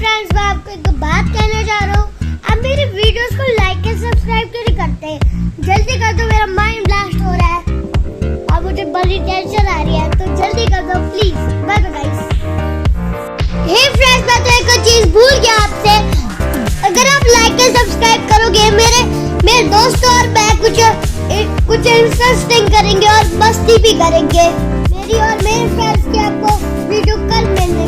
Friends, मैं आपको एक बात कहने जा रहा हूँ। आप मेरी वीडियोस को लाइक और सब्सक्राइब क्यों नहीं करते? जल्दी कर दो, मेरा माइंड ब्लास्ट हो रहा है और मुझे बड़ी टेंशन आ रही है, तो जल्दी कर दो please. Bye bye guys. Hey friends, मैं तो एक चीज भूल गया आपसे। अगर आप लाइक और सब्सक्राइब करोगे, मेरे दोस्त और मैं कुछ इंटरेस्टिंग करेंगे और मस्ती भी करेंगे। मेरी और मेरे फ्रेंड्स की आपको वीडियो कल मिलने